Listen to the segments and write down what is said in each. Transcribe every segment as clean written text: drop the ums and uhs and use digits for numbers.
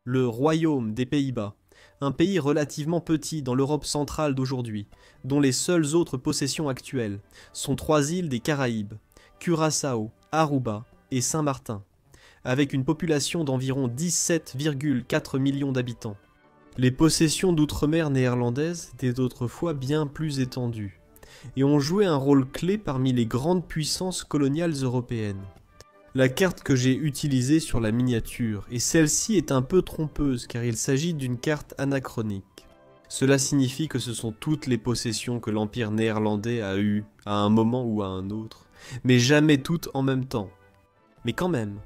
Le Royaume des Pays-Bas, un pays relativement petit dans l'Europe centrale d'aujourd'hui, dont les seules autres possessions actuelles sont trois îles des Caraïbes, Curaçao, Aruba et Saint-Martin, avec une population d'environ 17,4 millions d'habitants. Les possessions d'outre-mer néerlandaises étaient autrefois bien plus étendues, et ont joué un rôle clé parmi les grandes puissances coloniales européennes. La carte que j'ai utilisée sur la miniature, et celle-ci est un peu trompeuse car il s'agit d'une carte anachronique. Cela signifie que ce sont toutes les possessions que l'Empire néerlandais a eues à un moment ou à un autre, mais jamais toutes en même temps. Mais quand même,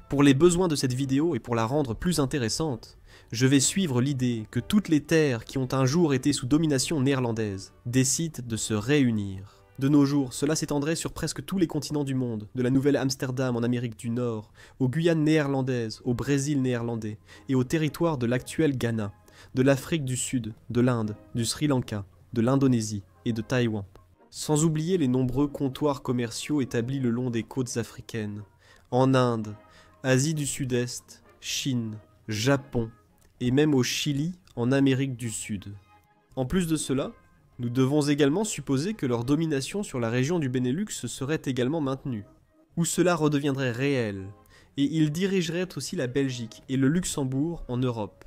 pour les besoins de cette vidéo et pour la rendre plus intéressante, je vais suivre l'idée que toutes les terres qui ont un jour été sous domination néerlandaise décident de se réunir. De nos jours, cela s'étendrait sur presque tous les continents du monde, de la Nouvelle-Amsterdam en Amérique du Nord, aux Guyanes néerlandaises, au Brésil néerlandais, et au territoire de l'actuel Ghana, de l'Afrique du Sud, de l'Inde, du Sri Lanka, de l'Indonésie et de Taïwan. Sans oublier les nombreux comptoirs commerciaux établis le long des côtes africaines, en Inde, Asie du Sud-Est, Chine, Japon, et même au Chili en Amérique du Sud. En plus de cela, nous devons également supposer que leur domination sur la région du Benelux serait également maintenue, où cela redeviendrait réel, et ils dirigeraient aussi la Belgique et le Luxembourg en Europe.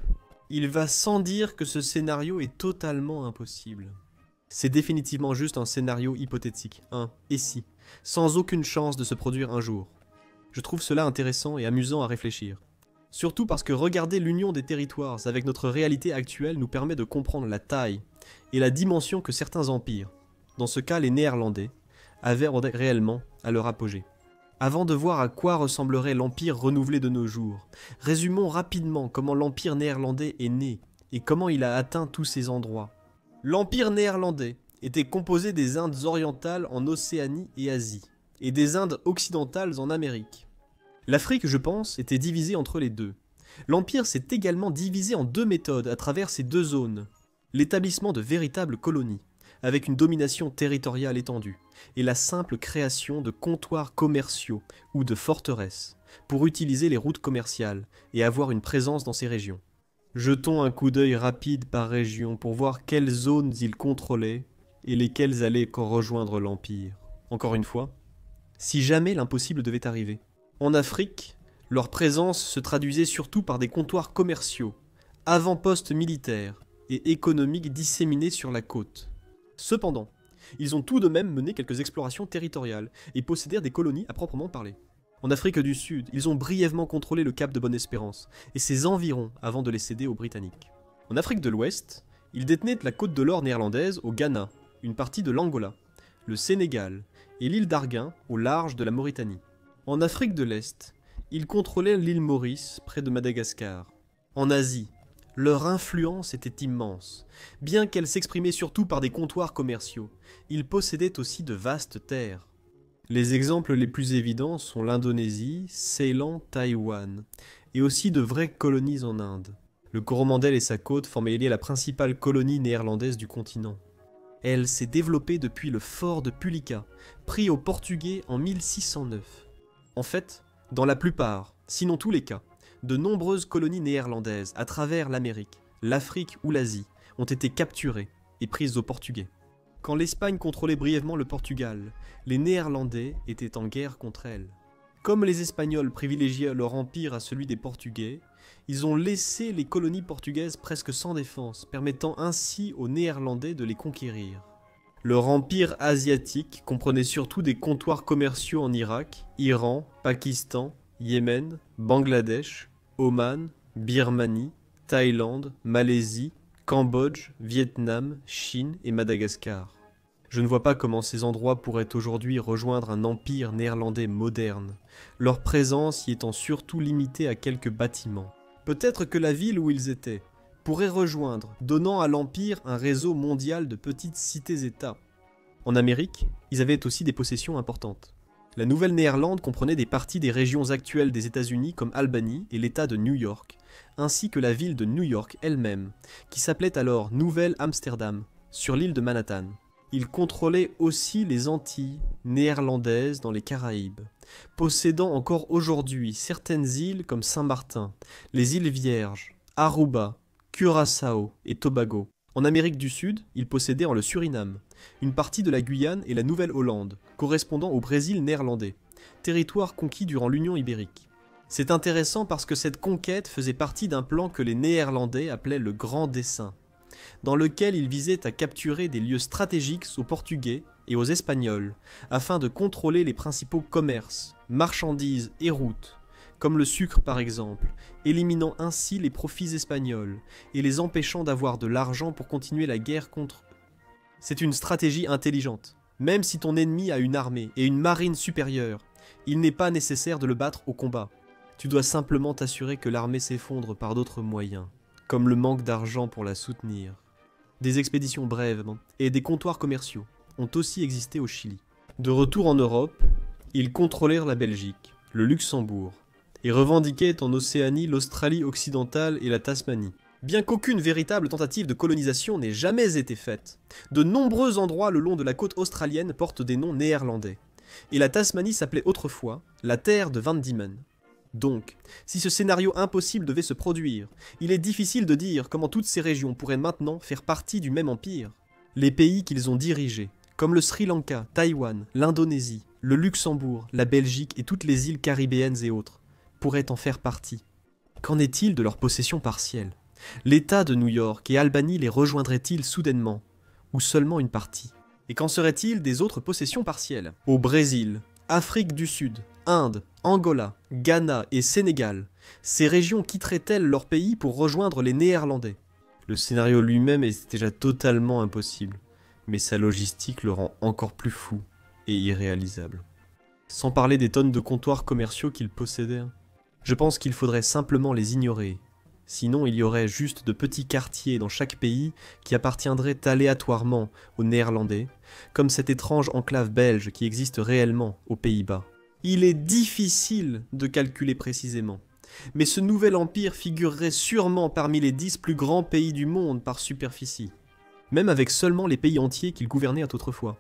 Il va sans dire que ce scénario est totalement impossible. C'est définitivement juste un scénario hypothétique, un « et si », sans aucune chance de se produire un jour. Je trouve cela intéressant et amusant à réfléchir. Surtout parce que regarder l'union des territoires avec notre réalité actuelle nous permet de comprendre la taille et la dimension que certains empires, dans ce cas les Néerlandais, avaient réellement à leur apogée. Avant de voir à quoi ressemblerait l'empire renouvelé de nos jours, résumons rapidement comment l'empire néerlandais est né et comment il a atteint tous ces endroits. L'empire néerlandais était composé des Indes orientales en Océanie et Asie, et des Indes occidentales en Amérique. L'Afrique, je pense, était divisée entre les deux. L'Empire s'est également divisé en deux méthodes à travers ces deux zones. L'établissement de véritables colonies, avec une domination territoriale étendue, et la simple création de comptoirs commerciaux ou de forteresses, pour utiliser les routes commerciales et avoir une présence dans ces régions. Jetons un coup d'œil rapide par région pour voir quelles zones ils contrôlaient et lesquelles allaient rejoindre l'Empire. Encore une fois, si jamais l'impossible devait arriver. En Afrique, leur présence se traduisait surtout par des comptoirs commerciaux, avant-postes militaires et économiques disséminés sur la côte. Cependant, ils ont tout de même mené quelques explorations territoriales et possédèrent des colonies à proprement parler. En Afrique du Sud, ils ont brièvement contrôlé le cap de Bonne-Espérance et ses environs avant de les céder aux Britanniques. En Afrique de l'Ouest, ils détenaient la côte de l'or néerlandaise au Ghana, une partie de l'Angola, le Sénégal et l'île d'Arguin au large de la Mauritanie. En Afrique de l'Est, ils contrôlaient l'île Maurice, près de Madagascar. En Asie, leur influence était immense. Bien qu'elle s'exprimait surtout par des comptoirs commerciaux, ils possédaient aussi de vastes terres. Les exemples les plus évidents sont l'Indonésie, Ceylan, Taïwan, et aussi de vraies colonies en Inde. Le Coromandel et sa côte formaient la principale colonie néerlandaise du continent. Elle s'est développée depuis le fort de Pulika, pris aux Portugais en 1609. En fait, dans la plupart, sinon tous les cas, de nombreuses colonies néerlandaises à travers l'Amérique, l'Afrique ou l'Asie ont été capturées et prises aux Portugais. Quand l'Espagne contrôlait brièvement le Portugal, les Néerlandais étaient en guerre contre elle. Comme les Espagnols privilégiaient leur empire à celui des Portugais, ils ont laissé les colonies portugaises presque sans défense, permettant ainsi aux Néerlandais de les conquérir. Leur empire asiatique comprenait surtout des comptoirs commerciaux en Irak, Iran, Pakistan, Yémen, Bangladesh, Oman, Birmanie, Thaïlande, Malaisie, Cambodge, Vietnam, Chine et Madagascar. Je ne vois pas comment ces endroits pourraient aujourd'hui rejoindre un empire néerlandais moderne, leur présence y étant surtout limitée à quelques bâtiments. Peut-être que la ville où ils étaient pourrait rejoindre, donnant à l'empire un réseau mondial de petites cités-États. En Amérique, ils avaient aussi des possessions importantes. La Nouvelle-Néerlande comprenait des parties des régions actuelles des États-Unis comme Albany et l'État de New York, ainsi que la ville de New York elle-même, qui s'appelait alors Nouvelle-Amsterdam, sur l'île de Manhattan. Ils contrôlaient aussi les Antilles néerlandaises dans les Caraïbes, possédant encore aujourd'hui certaines îles comme Saint-Martin, les îles Vierges, Aruba, Curaçao et Tobago. En Amérique du Sud, il possédait le Suriname, une partie de la Guyane et la Nouvelle-Hollande, correspondant au Brésil néerlandais, territoire conquis durant l'Union ibérique. C'est intéressant parce que cette conquête faisait partie d'un plan que les Néerlandais appelaient le Grand Dessein, dans lequel ils visaient à capturer des lieux stratégiques aux Portugais et aux Espagnols, afin de contrôler les principaux commerces, marchandises et routes, comme le sucre par exemple, éliminant ainsi les profits espagnols et les empêchant d'avoir de l'argent pour continuer la guerre contre eux. C'est une stratégie intelligente. Même si ton ennemi a une armée et une marine supérieure, il n'est pas nécessaire de le battre au combat. Tu dois simplement t'assurer que l'armée s'effondre par d'autres moyens, comme le manque d'argent pour la soutenir. Des expéditions brèves et des comptoirs commerciaux ont aussi existé au Chili. De retour en Europe, ils contrôlèrent la Belgique, le Luxembourg, et revendiquaient en Océanie l'Australie occidentale et la Tasmanie. Bien qu'aucune véritable tentative de colonisation n'ait jamais été faite, de nombreux endroits le long de la côte australienne portent des noms néerlandais, et la Tasmanie s'appelait autrefois la terre de Van Diemen. Donc, si ce scénario impossible devait se produire, il est difficile de dire comment toutes ces régions pourraient maintenant faire partie du même empire. Les pays qu'ils ont dirigés, comme le Sri Lanka, Taïwan, l'Indonésie, le Luxembourg, la Belgique et toutes les îles caribéennes et autres, pourraient en faire partie. Qu'en est-il de leurs possessions partielles? L'État de New York et Albany les rejoindraient-ils soudainement, ou seulement une partie? Et qu'en serait-il des autres possessions partielles? Au Brésil, Afrique du Sud, Inde, Angola, Ghana et Sénégal, ces régions quitteraient-elles leur pays pour rejoindre les Néerlandais? Le scénario lui-même est déjà totalement impossible, mais sa logistique le rend encore plus fou et irréalisable. Sans parler des tonnes de comptoirs commerciaux qu'ils possédaient. Je pense qu'il faudrait simplement les ignorer. Sinon, il y aurait juste de petits quartiers dans chaque pays qui appartiendraient aléatoirement aux Néerlandais, comme cette étrange enclave belge qui existe réellement aux Pays-Bas. Il est difficile de calculer précisément, mais ce nouvel empire figurerait sûrement parmi les 10 plus grands pays du monde par superficie, même avec seulement les pays entiers qu'il gouvernait autrefois.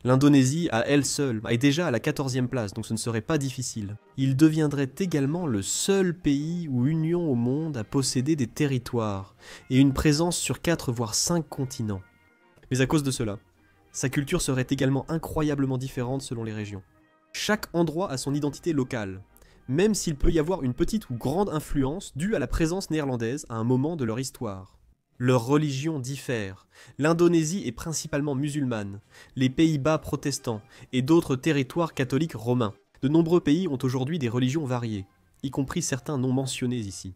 L'Indonésie, à elle seule, est déjà à la 14e place, donc ce ne serait pas difficile. Il deviendrait également le seul pays ou union au monde à posséder des territoires, et une présence sur 4 voire 5 continents. Mais à cause de cela, sa culture serait également incroyablement différente selon les régions. Chaque endroit a son identité locale, même s'il peut y avoir une petite ou grande influence due à la présence néerlandaise à un moment de leur histoire. Leurs religions diffèrent. L'Indonésie est principalement musulmane, les Pays-Bas protestants et d'autres territoires catholiques romains. De nombreux pays ont aujourd'hui des religions variées, y compris certains non mentionnés ici.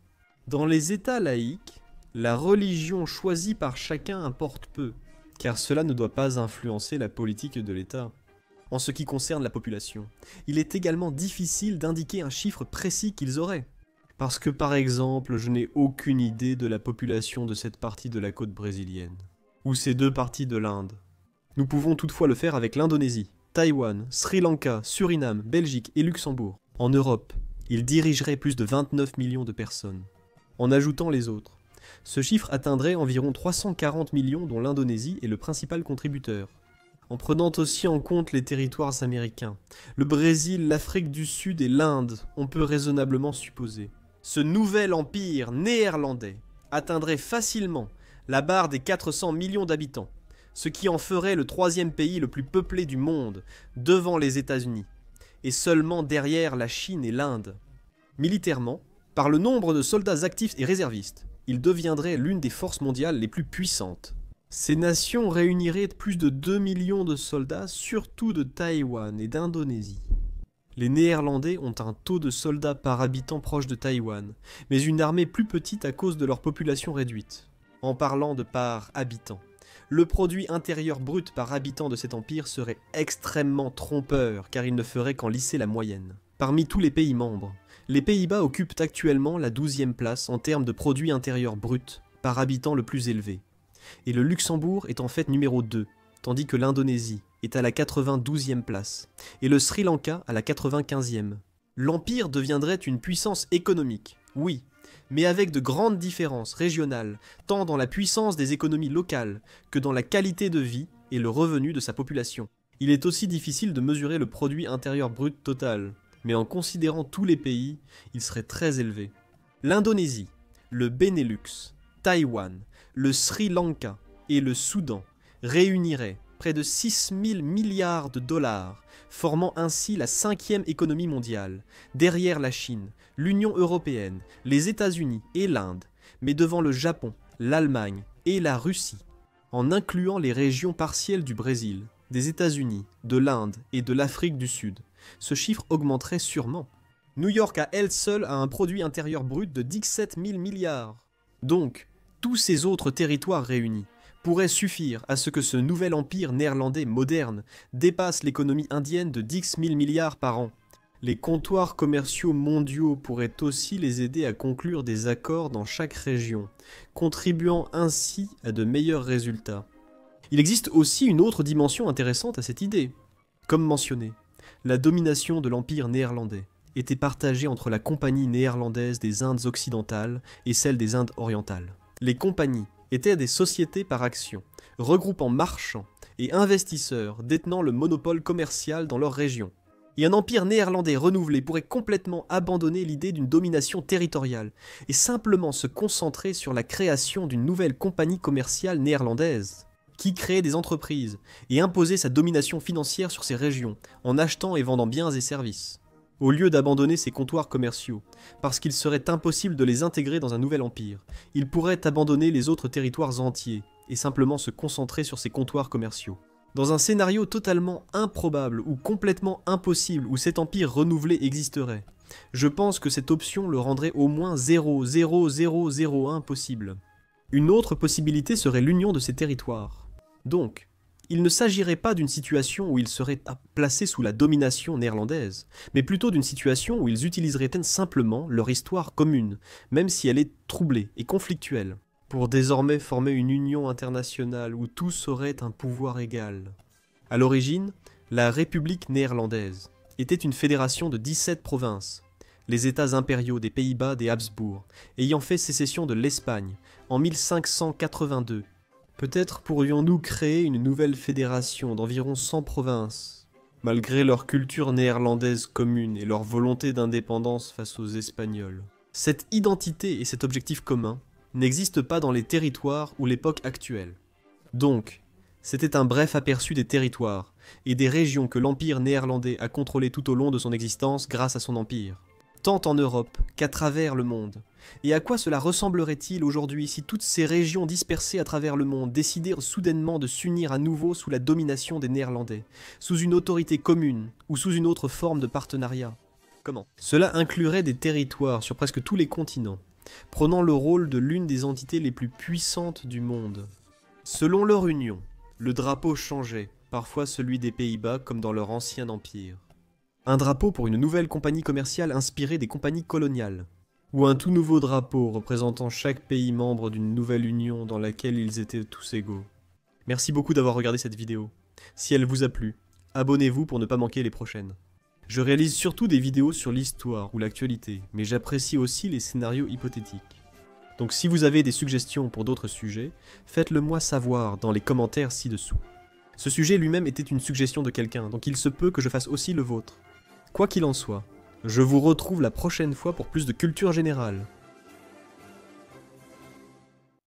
Dans les États laïques, la religion choisie par chacun importe peu, car cela ne doit pas influencer la politique de l'État. En ce qui concerne la population, il est également difficile d'indiquer un chiffre précis qu'ils auraient. Parce que par exemple, je n'ai aucune idée de la population de cette partie de la côte brésilienne, ou ces deux parties de l'Inde. Nous pouvons toutefois le faire avec l'Indonésie, Taïwan, Sri Lanka, Suriname, Belgique et Luxembourg. En Europe, il dirigerait plus de 29 millions de personnes. En ajoutant les autres, ce chiffre atteindrait environ 340 millions dont l'Indonésie est le principal contributeur. En prenant aussi en compte les territoires américains, le Brésil, l'Afrique du Sud et l'Inde, on peut raisonnablement supposer. Ce nouvel empire néerlandais atteindrait facilement la barre des 400 millions d'habitants, ce qui en ferait le 3e pays le plus peuplé du monde, devant les États-Unis, et seulement derrière la Chine et l'Inde. Militairement, par le nombre de soldats actifs et réservistes, il deviendrait l'une des forces mondiales les plus puissantes. Ces nations réuniraient plus de 2 millions de soldats, surtout de Taïwan et d'Indonésie. Les Néerlandais ont un taux de soldats par habitant proche de Taïwan, mais une armée plus petite à cause de leur population réduite. En parlant de par habitant, le produit intérieur brut par habitant de cet empire serait extrêmement trompeur, car il ne ferait qu'en lisser la moyenne. Parmi tous les pays membres, les Pays-Bas occupent actuellement la 12e place en termes de produit intérieur brut par habitant le plus élevé. Et le Luxembourg est en fait numéro 2, tandis que l'Indonésie est à la 92e place, et le Sri Lanka à la 95e. L'Empire deviendrait une puissance économique, oui, mais avec de grandes différences régionales, tant dans la puissance des économies locales que dans la qualité de vie et le revenu de sa population. Il est aussi difficile de mesurer le produit intérieur brut total, mais en considérant tous les pays, il serait très élevé. L'Indonésie, le Benelux, Taïwan, le Sri Lanka et le Soudan réuniraient près de 6 000 milliards de dollars, formant ainsi la 5e économie mondiale, derrière la Chine, l'Union européenne, les États-Unis et l'Inde, mais devant le Japon, l'Allemagne et la Russie, en incluant les régions partielles du Brésil, des États-Unis, de l'Inde et de l'Afrique du Sud. Ce chiffre augmenterait sûrement. New York à elle seule a un produit intérieur brut de 17 000 milliards. Donc, tous ces autres territoires réunis pourraient suffire à ce que ce nouvel empire néerlandais moderne dépasse l'économie indienne de 10 000 milliards par an. Les comptoirs commerciaux mondiaux pourraient aussi les aider à conclure des accords dans chaque région, contribuant ainsi à de meilleurs résultats. Il existe aussi une autre dimension intéressante à cette idée. Comme mentionné, la domination de l'empire néerlandais était partagée entre la Compagnie néerlandaise des Indes occidentales et celle des Indes orientales. Les compagnies étaient des sociétés par action, regroupant marchands et investisseurs détenant le monopole commercial dans leur région. Et un empire néerlandais renouvelé pourrait complètement abandonner l'idée d'une domination territoriale et simplement se concentrer sur la création d'une nouvelle compagnie commerciale néerlandaise, qui créait des entreprises et imposait sa domination financière sur ces régions en achetant et vendant biens et services, au lieu d'abandonner ses comptoirs commerciaux, parce qu'il serait impossible de les intégrer dans un nouvel empire. Il pourrait abandonner les autres territoires entiers et simplement se concentrer sur ses comptoirs commerciaux. Dans un scénario totalement improbable ou complètement impossible où cet empire renouvelé existerait, je pense que cette option le rendrait au moins 0,0001 possible. Une autre possibilité serait l'union de ces territoires. Donc, il ne s'agirait pas d'une situation où ils seraient placés sous la domination néerlandaise, mais plutôt d'une situation où ils utiliseraient simplement leur histoire commune, même si elle est troublée et conflictuelle, pour désormais former une union internationale où tous auraient un pouvoir égal. À l'origine, la République néerlandaise était une fédération de 17 provinces, les États impériaux des Pays-Bas des Habsbourg, ayant fait sécession de l'Espagne en 1582. Peut-être pourrions-nous créer une nouvelle fédération d'environ 100 provinces, malgré leur culture néerlandaise commune et leur volonté d'indépendance face aux Espagnols. Cette identité et cet objectif commun n'existent pas dans les territoires ou l'époque actuelle. Donc, c'était un bref aperçu des territoires et des régions que l'empire néerlandais a contrôlées tout au long de son existence grâce à son empire, tant en Europe qu'à travers le monde. Et à quoi cela ressemblerait-il aujourd'hui si toutes ces régions dispersées à travers le monde décidèrent soudainement de s'unir à nouveau sous la domination des Néerlandais, sous une autorité commune ou sous une autre forme de partenariat? Comment? Cela inclurait des territoires sur presque tous les continents, prenant le rôle de l'une des entités les plus puissantes du monde. Selon leur union, le drapeau changeait, parfois celui des Pays-Bas comme dans leur ancien empire. Un drapeau pour une nouvelle compagnie commerciale inspirée des compagnies coloniales, ou un tout nouveau drapeau représentant chaque pays membre d'une nouvelle union dans laquelle ils étaient tous égaux. Merci beaucoup d'avoir regardé cette vidéo. Si elle vous a plu, abonnez-vous pour ne pas manquer les prochaines. Je réalise surtout des vidéos sur l'histoire ou l'actualité, mais j'apprécie aussi les scénarios hypothétiques. Donc si vous avez des suggestions pour d'autres sujets, faites-le moi savoir dans les commentaires ci-dessous. Ce sujet lui-même était une suggestion de quelqu'un, donc il se peut que je fasse aussi le vôtre. Quoi qu'il en soit, je vous retrouve la prochaine fois pour plus de culture générale.